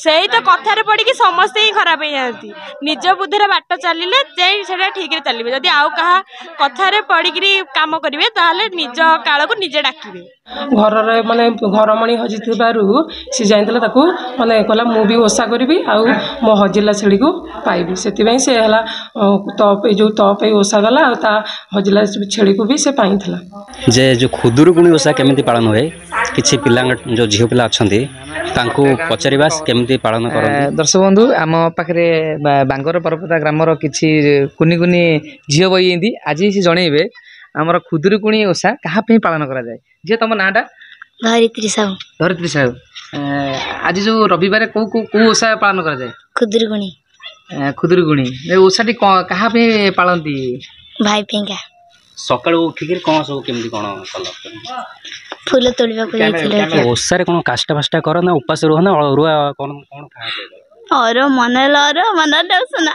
ସେଇ ତ କଥାରେ ପଡ଼ିକି ସମସ୍ତେ ହିଁ ଖରାପ ହେଇଯାଆନ୍ତି। ନିଜ ବୁଦ୍ଧିରେ ବାଟ ଚାଲିଲେ ଯାଇ ସେଟା ଠିକରେ ଚାଲିବେ। ଯଦି ଆଉ କାହା କଥାରେ ପଡ଼ିକିରି କାମ କରିବେ ତାହେଲେ ନିଜ କାଳକୁ ନିଜେ ଡାକିବେ। ଘରରେ ମାନେ ଘରମଣି ହଜିଥିବାରୁ ସେ ଯାଇଥିଲା ତାକୁ ମାନେ କହିଲା ମୁଁ ବି ଓଷା କରିବି ଆଉ ମୋ ହଜିଲା ଛେଳିକୁ ପାଇବି। ସେଥିପାଇଁ ସେ ହେଲା ଏଇ ଯେଉଁ ତପ ଏଇ ଓଷା ଗଲା ଆଉ ତା ହଜିଲା ଛେଳିକୁ ବି ସେ ପାଇଥିଲା। ଯେ ଯେଉଁ ଖୁଦୁରୁକୁଣି ଓଷା କେମିତି ପାଳନ ହୁଏ କିଛି ପିଲାଙ୍କ ଯେଉଁ ଝିଅ ପିଲା ଅଛନ୍ତି ତାଙ୍କୁ ପଚାରିବା କେମିତି ପାଳନ କରନ୍ତି। ଦର୍ଶକ ବନ୍ଧୁ ଆମ ପାଖରେ ବାଙ୍ଗର ପରପତା ଗ୍ରାମର କିଛି କୁନି କୁନି ଝିଅ ବଇଛନ୍ତି। ଆଜି ସେ ଜଣେଇବେ ଆମର ଖୁଦୁରୁକୁଣି ଓଷା କାହା ପାଇଁ ପାଳନ କରାଯାଏ। ଝିଅ ତମ ନାଁଟା? ଧରିତ୍ରୀ ସାହୁ। ଧରିତ୍ରୀ ସାହୁ, ଆଜି ଯେଉଁ ରବିବାର କୋଉ ଓଷା ପାଳନ କରାଯାଏ? ଖୁଦୁରୁକୁଣି। ଖୁଦୁରୁକୁଣି ଏ ଓଷାଟି କାହା ପାଇଁ ପାଳନ୍ତି? ଭାଇ ପାଇଁକା। ସକାଳୁ ଉଠିକି କ'ଣ ସବୁ କେମିତି କ'ଣ କଲ? ଫୁଲ ତୋଳିବାକୁ ଯାଇଥିଲେ। ଓଷାରେ କ'ଣ କାଷ୍ଟା ଫାଷ୍ଟା କର ନା ଉପାସ ରୁହ ନା ଅରୁଆ କ'ଣ ଖାଆନ୍ତି? ଅରୁଆ ମନେ ଅରୁଆ ମନରେ ଉଷୁନା।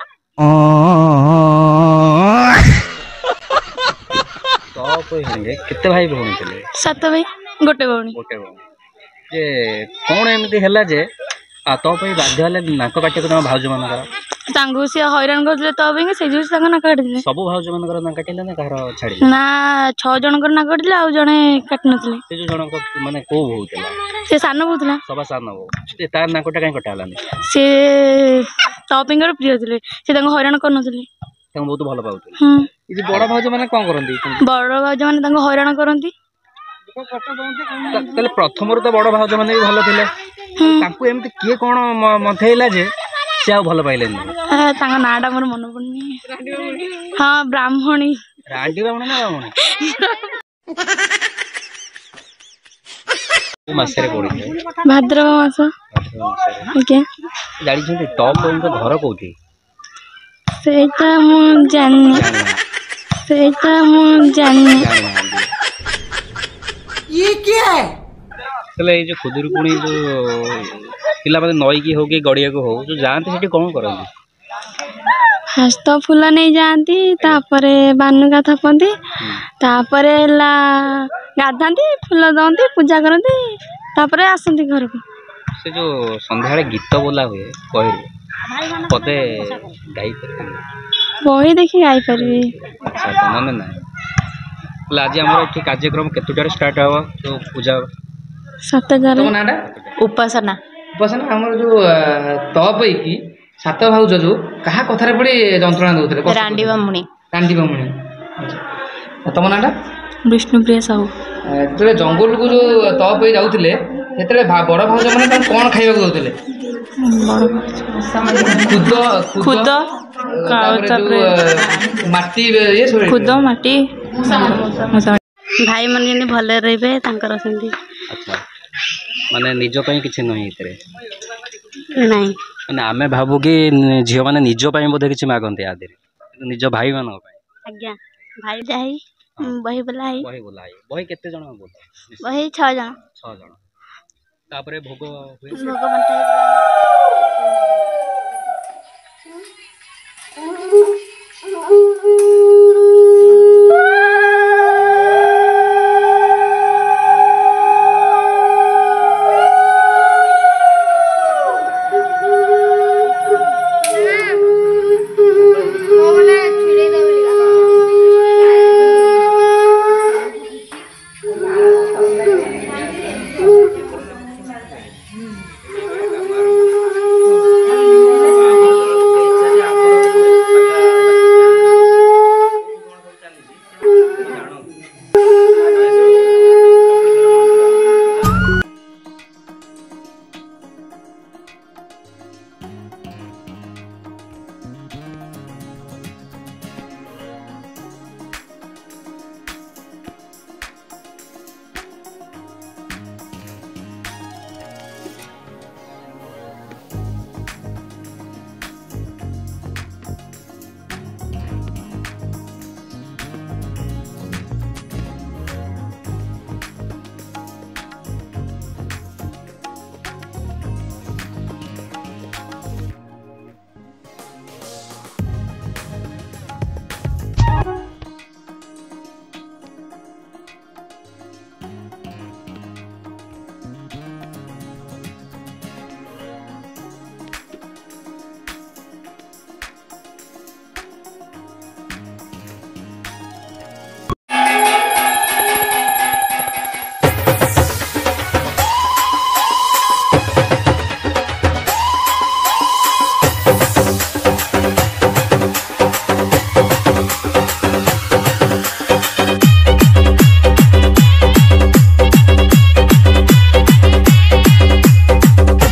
କେତେ ଭାଇ ଭଉଣୀ ଥିଲେ? 7 ଭାଇ ଗୋଟେ ଭଉଣୀ। ଯେ କ'ଣ ଏମିତି ହେଲା ଯେ ତୋ ପାଇଁ ବାଧ୍ୟ ହେଲେ ନାକ କାଟିବାକୁ ତମ ଭାଉଜ ମାନଙ୍କର? ତାଙ୍କୁ ସିଏ ହଇରାଣ କରୁଥିଲେ ତ ପାଇଁ ସେଇ ଯୋଉ ତାଙ୍କ ନାକ କାଟିଥିଲେ। ସବୁ ଭାଉଜ ମାନଙ୍କର ନାକ କାଟିଲେ ନା କାହାର ଛାଡ଼ିଲେ? ନା 6 ଜଣଙ୍କର ନାକ କାଟିଥିଲେ ଆଉ ଜଣେ କାଟି ନଥିଲେ। ସେ ଯୋଉ ଜଣଙ୍କ ମାନେ କୋଉ ବୋହୁ ଥିଲା? ସେ ସାନ ବୋହୁ ଥିଲା। ସବା ସାନ ବୋହୁ। ତାର ନାକଟା କାଇଁ କଟା ହେଲାନି? ସେ ତପିଙ୍କର ପ୍ରିୟ ଥିଲେ। ସେ ତାଙ୍କୁ ହଇରାଣ କରୁନଥିଲେ। ତାଙ୍କୁ ବହୁତ ଭଲ ପାଉଥିଲେ। ଏ ଯୋଉ ବଡ଼ ଭାଉଜ ମାନେ କ'ଣ କରନ୍ତି? ବଡ଼ ଭାଉଜ ମାନେ ତାଙ୍କୁ ହଇରାଣ କରନ୍ତି। ତାହେଲେ ପ୍ରଥମରୁ ତ ବଡ଼ ଭାଉଜ ମାନେ ବି ଭଲ ଥିଲେ। ତାଙ୍କୁ ଏମିତି କିଏ କ'ଣ ମଥେଇଲା ଯେ ସେ ଆଉ ଭଲ ପାଇଲେନି? ତାଙ୍କ ନାଁଟା ମୋର ମନେ ପଡୁନି। ହଁ ବ୍ରାହ୍ମଣୀ। ରାଣ୍ଡି ବ୍ରାହ୍ମଣ ନା ବ୍ରାହ୍ମଣୀ? ମାସରେ ପଡିଥାଏ? ଭାଦ୍ରବ ମାସ। ଆଜ୍ଞା। ଜାଣିଛନ୍ତି ତପଙ୍କ ଘର କୋଉଠି? ସେଇଟା ମୁଁ ଜାଣିନି। ତାହେଲେ ଏଇ ଯୋଉ ଖୁଦୁରୁକୁଣି ଯୋଉ ପିଲାମାନେ ନଈକି ହଉ କି ଗଡ଼ିଆକୁ ହଉ ଯୋଉ ଯାଆନ୍ତି ସେଠି କ'ଣ କରନ୍ତି? ଫାଷ୍ଟ ତ ଫୁଲ ନେଇ ଯାଆନ୍ତି, ତାପରେ ବାନୁକା ଥାପନ୍ତି, ତାପରେ ହେଲା ଗାଧାନ୍ତି, ଫୁଲ ଦଅନ୍ତି, ପୂଜା କରନ୍ତି, ତାପରେ ଆସନ୍ତି ଘରକୁ। ସେ ଯୋଉ ସନ୍ଧ୍ୟାବେଳେ ଗୀତ ବୋଲା ହୁଏ ବହିରେ ପଦେ ଗାଇପାରିବେ? ବହି ଦେଖି ଗାଇପାରିବି। ମନେ ନାହିଁ। ହେଲେ ଆଜି ଆମର ଏଠି କାର୍ଯ୍ୟକ୍ରମ କେତେଟାରେ ଷ୍ଟାର୍ଟ ହବ ଯୋଉ ପୂଜା? 7ଟାରେ। ତମ ନାଁଟା? ଉପାସନା। ଉପାସନା, ଆମର ଯୋଉ ତପ ହେଇକି 7 ଭାଉଜ ଯୋଉ କାହା କଥାରେ ପଡ଼ି ଯନ୍ତ୍ରଣା ଦଉଥିଲେ? ରାଣ୍ଡି ବ୍ରାହ୍ମଣୀ। ରାଣ୍ଡି ବ୍ରାହ୍ମଣୀ। ତମ ନାଁଟା? ବିଷ୍ଣୁପ୍ରିୟା ସାହୁ। ଯେତେବେଳେ ଜଙ୍ଗଲକୁ ଯୋଉ ତପ ହେଇ ଯାଉଥିଲେ ସେତେବେଳେ ବଡ଼ ଭାଉଜ ମାନେ ତାଙ୍କୁ କ'ଣ ଖାଇବାକୁ ଦଉଥିଲେ? ଖୁଦ, ମାଟି, ଖୁଦ ମାଟି। ଭାଇ ମାନେ ଯେମିତି ଭଲରେ ରହିବେ ତାଙ୍କର ସେମିତି। ଆଚ୍ଛା, ମାନେ ନିଜ ପାଇଁ କିଛି ନୁହେଁ ଏଥିରେ? ନାଇଁ। ମାନେ ଆମେ ଭାବୁ କି ଝିଅ ମାନେ ନିଜ ପାଇଁ ବୋଧେ କିଛି ମାଗନ୍ତି ଆ ଦେହରେ, ନିଜ ଭାଇ ମାନଙ୍କ ପାଇଁ। ଆଜ୍ଞା। ଭାଇ ଯାଇ ବହି ବୋଲା ହେଇ। ବହି କେତେ ଜଣ ବୋଲ? ବହି 6 ଜଣ। 6 ଜଣ। ତାପରେ ଭୋଗ ହୁଏ। ଭୋଗ ବଣ୍ଟା ହେଇଥିଲା।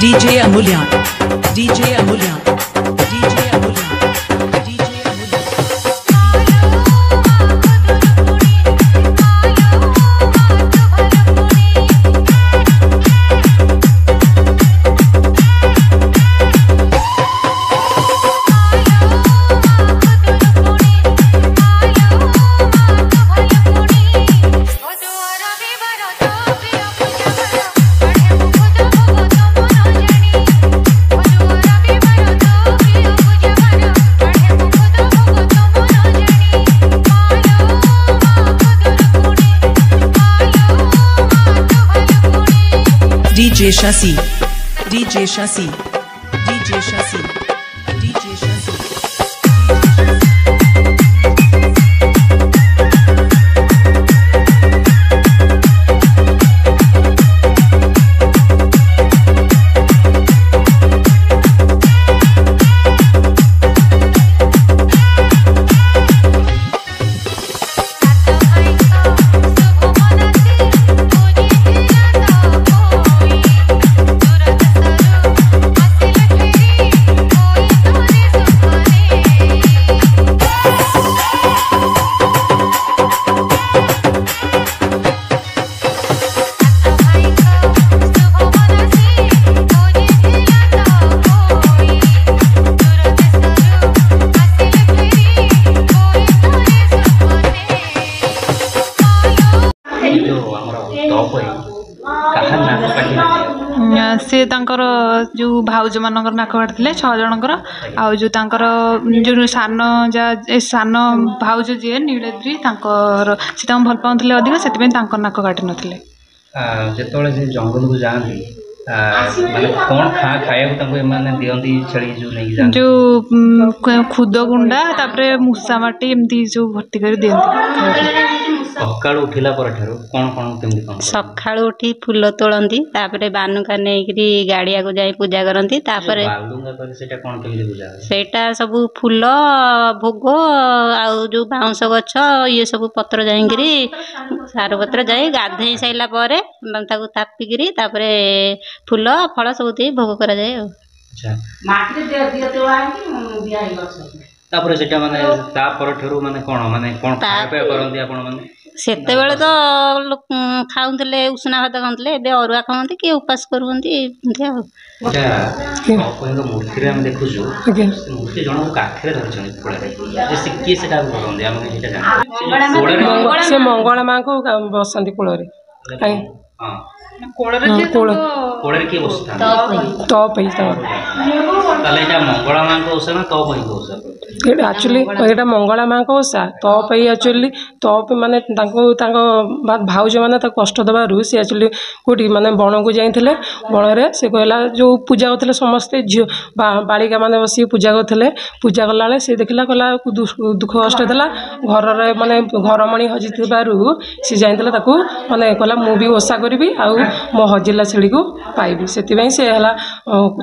DJ Amulya, DJ Amulya, DJ Amulya, DJ Amulya. DJ Shasi, DJ Shasi, DJ Shasi, DJ Shasi. ସେ ତାଙ୍କର ଯେଉଁ ଭାଉଜ ମାନଙ୍କର ନାକ କାଟିଥିଲେ 6 ଜଣଙ୍କର ଆଉ ଯେଉଁ ତାଙ୍କର ଯେଉଁ ସାନ ଭାଉଜ ଯିଏ ନୀଳଦ୍ରି ତାଙ୍କର ସେ ତାଙ୍କୁ ଭଲ ପାଉଥିଲେ ଅଧିକ ସେଥିପାଇଁ ତାଙ୍କ ନାକ କାଟି ନଥିଲେ। ଯେତେବେଳେ ସେ ଜଙ୍ଗଲକୁ ଯାଆନ୍ତି ମାନେ କ'ଣ ଖାଇବାକୁ ତାଙ୍କୁ ଏମାନେ ଦିଅନ୍ତି ଛେଳି ଯେଉଁ ନେଇକି ଯାଆନ୍ତି ଯେଉଁ ଖୁଦ ଗୁଣ୍ଡା ତାପରେ ମୂଷା ମାଟି ଏମିତି ସବୁ ଭର୍ତ୍ତି କରି ଦିଅନ୍ତି। ସକାଳୁ ଉଠିଲା ପରଠାରୁ କ'ଣ କ'ଣ କେମିତି କ'ଣ ସକାଳୁ ଉଠି ଫୁଲ ତୋଳନ୍ତି ତାପରେ ବାନୁକା ନେଇକିରି ଗାଡ଼ିଆକୁ ଯାଇ ପୂଜା କରନ୍ତି। ତାପରେ ବାଲୁଙ୍ଗା କରି ସେଇଟା କ'ଣ କେମିତି ପୂଜା ହୁଏ? ସେଇଟା ସବୁ ଫୁଲ ଭୋଗ ଆଉ ଯେଉଁ ବାଉଁଶ ଗଛ ଇଏ ସବୁ ପତ୍ର ଯାଇକିରି ସାର ପତ୍ର ଯାଇ ଗାଧେଇ ସାରିଲା ପରେ ତାକୁ ତାପିକିରି ତାପରେ ଫୁଲ ଫଳ ସବୁ ଦେଇ ଭୋଗ କରାଯାଏ ଆଉ ତାପରେ ସେଟା ମାନେ ତା ପରଠାରୁ ମାନେ କ'ଣ ଖାଇବା କରନ୍ତି ଆପଣ ମାନେ? ସେତେବେଳେ ତ ଖାଉଥିଲେ ଉଷୁନା ଭାତ ଖାଉଥିଲେ ଏବେ ଅରୁଆ ଖାଆନ୍ତି କି ଉପାସ କରୁଛନ୍ତି ଏମିତି ଆଉ। ମୂର୍ତ୍ତିରେ ଆମେ ଦେଖୁଛୁ ମୂର୍ତ୍ତି ଜଣଙ୍କୁ କାଠରେ ଧରିଛନ୍ତି କୋଳରେ କିଏ ସେଟା କରନ୍ତି ଆମେ ସେଇଟା ଜାଣିଛୁ। ସେ ମଙ୍ଗଳା ମାଙ୍କୁ ବସନ୍ତି କୋଳରେ। କୋଳରେ କିଏ ବସିଥାନ୍ତି? ତପେଇ ତାହେଲେ ଏଇଟା ମଙ୍ଗଳା ମାଙ୍କ ଓଷା ନା ତପେଇଙ୍କ ଓଷା? ଆକ୍ଚୁଆଲି ଏଇଟା ମଙ୍ଗଳା ମାଙ୍କ ଓଷା। ତପେଇ ଆକ୍ଚୁଆଲି ମାନେ ତାଙ୍କ ଭାଉଜ ମାନେ ତାକୁ କଷ୍ଟ ଦେବାରୁ ସେ ଆକ୍ଚୁଆଲି କେଉଁଠି ମାନେ ବଣକୁ ଯାଇଥିଲେ। ବଣରେ ସେ କହିଲା ଯେଉଁ ପୂଜା କରୁଥିଲେ ସମସ୍ତେ ଝିଅ ବାଳିକା ମାନେ ବସିକି ପୂଜା କରୁଥିଲେ। ପୂଜା କଲାବେଳେ ସେ ଦେଖିଲା କହିଲା ଦୁଃଖ କଷ୍ଟ ଦେଲା ଘରରେ ମାନେ ଘରମଣି ହଜିଥିବାରୁ ସେ ଯାଇଥିଲା ତାକୁ ମାନେ କହିଲା ମୁଁ ବି ଓଷା କରିବି ଆଉ ମୋ ହଜିଲା ଛେଳିକୁ ପାଇବି। ସେଥିପାଇଁ ସେ ହେଲା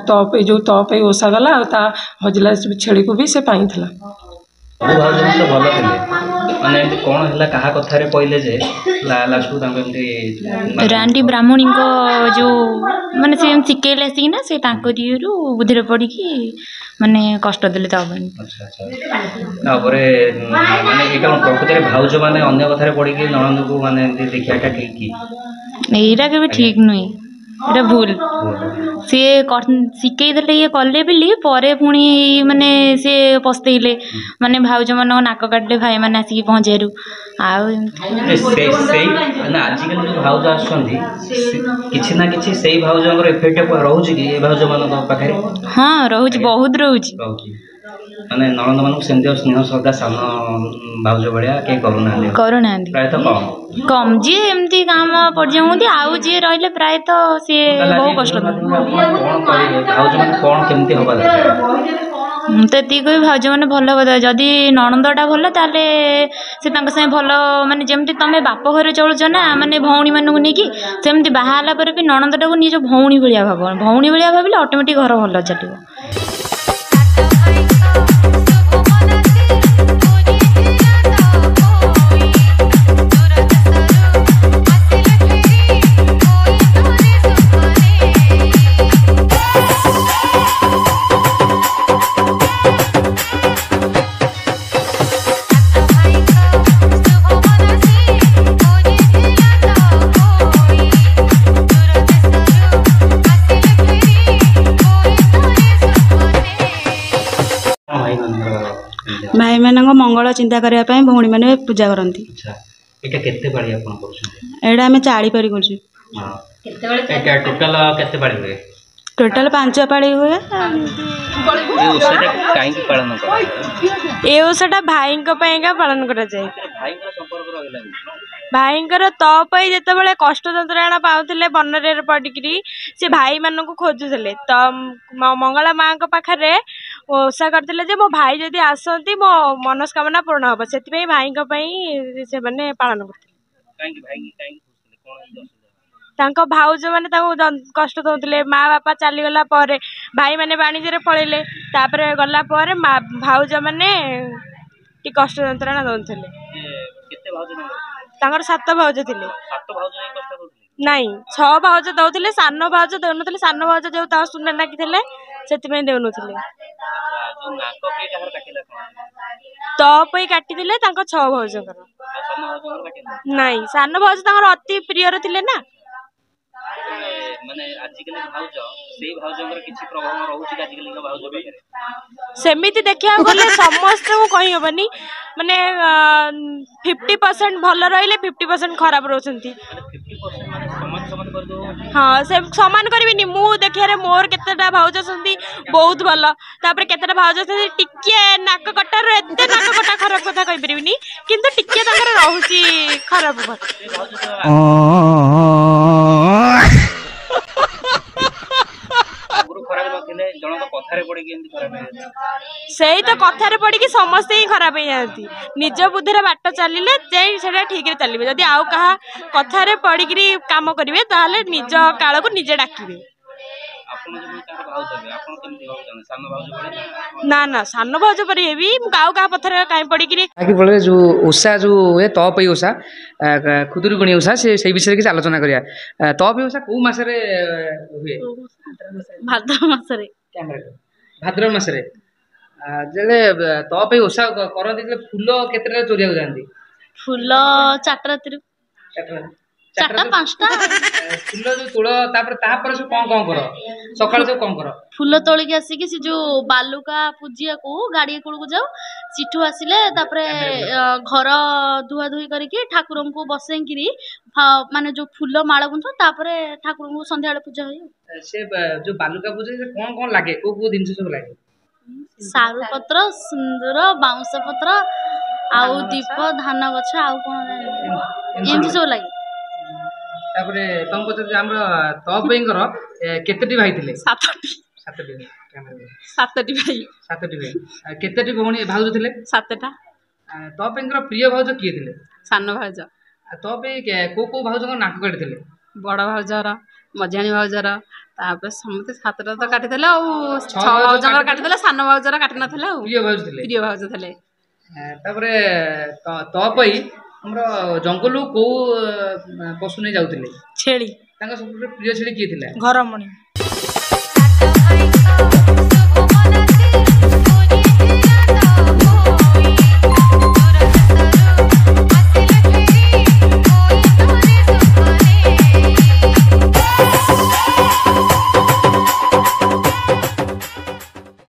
ତପେଇ ଓଷା କଲା ଆଉ ତା ହଜିଲା ଛେଳିକୁ ବି ସେ ପାଇଥିଲା। ସବୁ ଭାଉଜ ତ ଭଲ ଥିଲେ ମାନେ ଏମିତି କ'ଣ ହେଲା କାହା କଥାରେ କହିଲେ ଯେ ଲାଷ୍ଟକୁ ତାଙ୍କୁ ଏମିତି ରାଣ୍ଡି ବ୍ରାହ୍ମଣୀଙ୍କ ଯେଉଁ ମାନେ ସେ ଶିଖେଇଲେ ଆସିକିନା ସେ ତାଙ୍କ ଦିହରୁ ବୁଦ୍ଧିରେ ପଡ଼ିକି ମାନେ କଷ୍ଟ ଦେଲେ ତା ପାଇଁ। ତାପରେ ମାନେ ଏଇଟା ପ୍ରକୃତରେ ଭାଉଜ ମାନେ ଅନ୍ୟ କଥାରେ ପଡ଼ିକି ନଣନ୍ଦକୁ ମାନେ ଏମିତି ଦେଖିବାଟା ଠିକ୍ କି? ଏଇଟା କେବେ ଠିକ୍ ନୁହେଁ, ଏଇଟା ଭୁଲ। ସିଏ ଶିଖେଇ ଦେଲେ ଇଏ କଲେ ବୋଲି ପରେ ପୁଣି ମାନେ ସିଏ ପସ୍ତେଇଲେ ମାନେ ଭାଉଜ ମାନଙ୍କ ନାକ କାଟିଲେ ଭାଇମାନେ ଆସିକି ପହଞ୍ଚିବାରୁ ଆଉ ଆଜିକାଲି ଯେଉଁ ଭାଉଜ ଆସୁଛନ୍ତି କିଛି ନା କିଛି ସେଇ ଭାଉଜଙ୍କର ଇଫେକ୍ଟ ରହୁଛି କି ଏ ଭାଉଜ ମାନଙ୍କ ପାଖରେ? ହଁ ରହୁଛି, ବହୁତ ରହୁଛି। ମାନେ ନଣନ୍ଦ ମାନଙ୍କୁ ସେମିତି ସ୍ନେହ ଶ୍ରଦ୍ଧା ସାନ ଭାଉଜ ଭଳିଆ କେହି କରୁନାହାନ୍ତି ପ୍ରାୟତଃ କମ୍ ଯିଏ ଏମିତି କାମ ପଡ଼ିଯାଉଛନ୍ତି ଆଉ ଯିଏ ରହିଲେ ପ୍ରାୟତଃ ସିଏ ବହୁ କଷ୍ଟ ଭାଉଜ ମାନେ କ'ଣ କେମିତି ହବା ଦରକାର? ମୁଁ ତ ଏତିକି କହିବି ଭାଉଜ ମାନେ ଭଲ କଥା। ଯଦି ନଣନ୍ଦଟା ଭଲ ତାହେଲେ ସେ ତାଙ୍କ ସାଙ୍ଗେ ଭଲ ମାନେ ଯେମିତି ତମେ ବାପ ଘରେ ଚଳୁଛ ନା ମାନେ ଭଉଣୀ ମାନଙ୍କୁ ନେଇକି ସେମିତି ବାହା ହେଲା ପରେ ବି ନଣନ୍ଦଟାକୁ ନିଜ ଭଉଣୀ ଭଳିଆ ଭାବ। ଭଉଣୀ ଭଳିଆ ଭାବିଲେ ଅଟୋମେଟିକ୍ ଘର ଭଲ ଚାଲିବ। ଭାଇମାନଙ୍କ ମଙ୍ଗଳ ଚିନ୍ତା କରିବା ପାଇଁ ଭଉଣୀମାନେ ପୂଜା କରନ୍ତି। ଆଚ୍ଛା ଏଇଟା କେତେ ପାଳି ଆପଣ କରୁଛନ୍ତି? ଏଇଟା ଆମେ 4 ପାଳି କରୁଛୁ। ହଁ ଏଇଟା ଟୋଟାଲ କେତେ ପାଳି ହୁଏ? ଟୋଟାଲ 5 ପାଳି ହୁଏ। ଏ ଓଷାଟା କାହିଁକି ପାଳନ କରାଯାଏ? ଏ ଓଷାଟା ଭାଇଙ୍କ ପାଇଁକା ପାଳନ କରାଯାଏ। ଭାଇଙ୍କର ସମ୍ପର୍କ ରହିଲା ଭାଇଙ୍କର ତ ପାଇଁ ଯେତେବେଳେ କଷ୍ଟ ଯନ୍ତ୍ରଣା ପାଉଥିଲେ ବନରେ ପଡ଼ିକିରି ସେ ଭାଇମାନଙ୍କୁ ଖୋଜୁଥିଲେ ତ ମଙ୍ଗଳା ମାଙ୍କ ପାଖରେ ଓଷା କରିଥିଲେ ଯେ ମୋ ଭାଇ ଯଦି ଆସନ୍ତି ମୋ ମନସ୍କାମନା ପୂରଣ ହେବ, ସେଥିପାଇଁ ଭାଇଙ୍କ ପାଇଁ ସେମାନେ ପାଳନ କରୁଥିଲେ। ତାଙ୍କ ଭାଉଜ ମାନେ ତାଙ୍କୁ କଷ୍ଟ ଦଉଥିଲେ। ମା ବାପା ଚାଲିଗଲା ପରେ ଭାଇମାନେ ବାଣିଜ୍ୟରେ ପଳେଇଲେ, ତାପରେ ଗଲା ପରେ ଭାଉଜ ମାନେ ଟିକେ କଷ୍ଟ ଯନ୍ତ୍ରଣା ଦଉଥିଲେ। ତାଙ୍କର 7 ଭାଉଜ ଥିଲେ। ନାଇଁ 6 ଭାଉଜ ଦଉଥିଲେ, ସାନ ଭାଉଜ ଦଉନଥିଲେ। ସାନ ଭାଉଜ ଯୋଉ ତା ସୁନା ନାକିଥିଲେ ସେଥିପାଇଁ ଦଉନଥିଲେ। ତ ପାଇଁ କାଟିଥିଲେ ତାଙ୍କ 6 ଭାଉଜଙ୍କର। ନାଇଁ ସାନ ଭାଉଜ ତାଙ୍କର ଅତି ପ୍ରିୟର ଥିଲେ ନା। ମାନେ ଆଜିକାଲି ଭାଉଜ ସେଇ ଭାଉଜଙ୍କର କିଛି ପ୍ରଭାବ ରହୁଛି ଆଜିକାଲିଙ୍କ ଭାଉଜ ପାଖରେ? ସେମିତି ଦେଖିବାକୁ ଗଲେ ସମସ୍ତଙ୍କୁ କହିହବନି, ମାନେ 50% ଭଲ ରହିଲେ 50% ଖରାପ ରହୁଛନ୍ତି। ହଁ ସେ ସମାନ କରିବିନି। ମୁଁ ଦେଖିବାରେ ମୋର କେତେଟା ଭାଉଜ ଅଛନ୍ତି ବହୁତ ଭଲ, ତାପରେ କେତେଟା ଭାଉଜ ଅଛନ୍ତି ଟିକେ ନାକ କଟାର, ଏତେ ନାକ କଟା ଖରାପ କଥା କହିପାରିବିନି, କିନ୍ତୁ ଟିକେ ତାଙ୍କର ରହୁଛି ଖରାପ କଥା। ସେଇ ତ କଥାରେ ପଡିକି ସମସ୍ତେ ହିଁ ଖରାପ ହେଇଯାଆନ୍ତି। ନିଜ ବୁଦ୍ଧିରେ ବାଟ ଚାଲିଲେ ଯାଇ ସେଟା ଠିକରେ ଚାଲିବେ। ଯଦି ଆଉ କାହା କଥାରେ ପଡିକିରି କାମ କରିବେ ତାହେଲେ ନିଜ କାଳକୁ ନିଜେ ଡାକିବେ। ନା ନା ସାନ ଭାଉଜ ପରି ହେବି ମୁଁ ଆଉ କାହା ପଥରେ କାହିଁ ପଡିକିରି। ଫଳରେ ଯୋଉ ଓଷା ଯୋଉ ହୁଏ ତଅପୋଇ ଓଷା, ଖୁଦୁରୁକୁଣୀ ଓଷା, ସେଇ ବିଷୟରେ କିଛି ଆଲୋଚନା କରିବା। ତଅପୋଇ ଓଷା କୋଉ ମାସରେ ହୁଏ? ଭାଦ୍ରବ ମାସରେ। ଭାଦ୍ରବ ମାସରେ। ଯେତେବେଳେ ତଅପୋଇ ଓଷା କରନ୍ତି ଯେତେବେଳେ ଫୁଲ କେତେଟା ଚୋରିବାକୁ ଯାଆନ୍ତି? ଫୁଲ 4ଟା ରାତିରୁ। 4ଟା 5ଟା ଫୁଲ ଯୋଉ ତୋଳ, ତାପରେ ସବୁ କଣ କର? ସକାଳୁ ସବୁ କଣ କର? ଫୁଲ ତୋଳିକି ଆସିକି ସେ ଯୋଉ ବାଲୁକା ପୂଜିବାକୁ ଗାଡିଆ କୂଳକୁ ଯାଉ। ସେଠୁ ଆସିଲେ ତାପରେ ଘର ଧୁଆ ଧୁଇ କରିକି ଠାକୁରଙ୍କୁ ବସେଇକିରି ମାନେ ଯୋଉ ଫୁଲ ମାଳ ଗୁନ୍ଥୁ, ତାପରେ ଠାକୁରଙ୍କୁ ସନ୍ଧ୍ୟାବେଳେ ପୂଜା ହୁଏ। ସେ ଯୋଉ ବାଲୁକା ପୂଜା କଣ କଣ ଲାଗେ? କୋଉ ଜିନିଷ ସବୁ ଲାଗେ? ସାରୁ ପତ୍ର, ସିନ୍ଦୁର, ବାଉଁଶ ପତ୍ର, ଆଉ ଦୀପ, ଧାନ ଗଛ, ଆଉ କଣ ଏମିତି ସବୁ ଲାଗେ। ତାପରେ ତମ ପଚାରୁଛି ଆମର ତଅପୋଇଙ୍କର କେତେଟି ଭାଇ ଥିଲେ? 7ଟି। 7ଟି ଭାଇ। 7ଟି ଭାଇ। କେତେଟି ଭଉଣୀ ଭାଉଜ ଥିଲେ? 7ଟା। ତଅପୋଇଙ୍କର ପ୍ରିୟ ଭାଉଜ କିଏ ଥିଲେ? ସାନ ଭାଉଜ। ତଅପୋଇ କୋଉ ଭାଉଜଙ୍କ ନାକ କାଟିଥିଲେ? ବଡ ଭାଉଜର, ମଝିଆଣୀ ଭାଉଜର, ତାପରେ ସମସ୍ତେ 7ଟା ତ କାଟିଥିଲେ ଆଉ 6 ଭାଉଜଙ୍କର କାଟିଥିଲେ, ସାନ ଭାଉଜର କାଟି ନଥିଲେ ଆଉ। ପ୍ରିୟ ଭାଉଜ ଥିଲେ। ତାପରେ ତଅପୋଇ ଆମର ଜଙ୍ଗଲକୁ କୋଉ ପଶୁ ନେଇ ଯାଉଥିଲେ? ଛେଳି। ତାଙ୍କ ସବୁଠୁ ପ୍ରିୟ ଛେଳି କିଏ ଥିଲା? ଘରମଣି।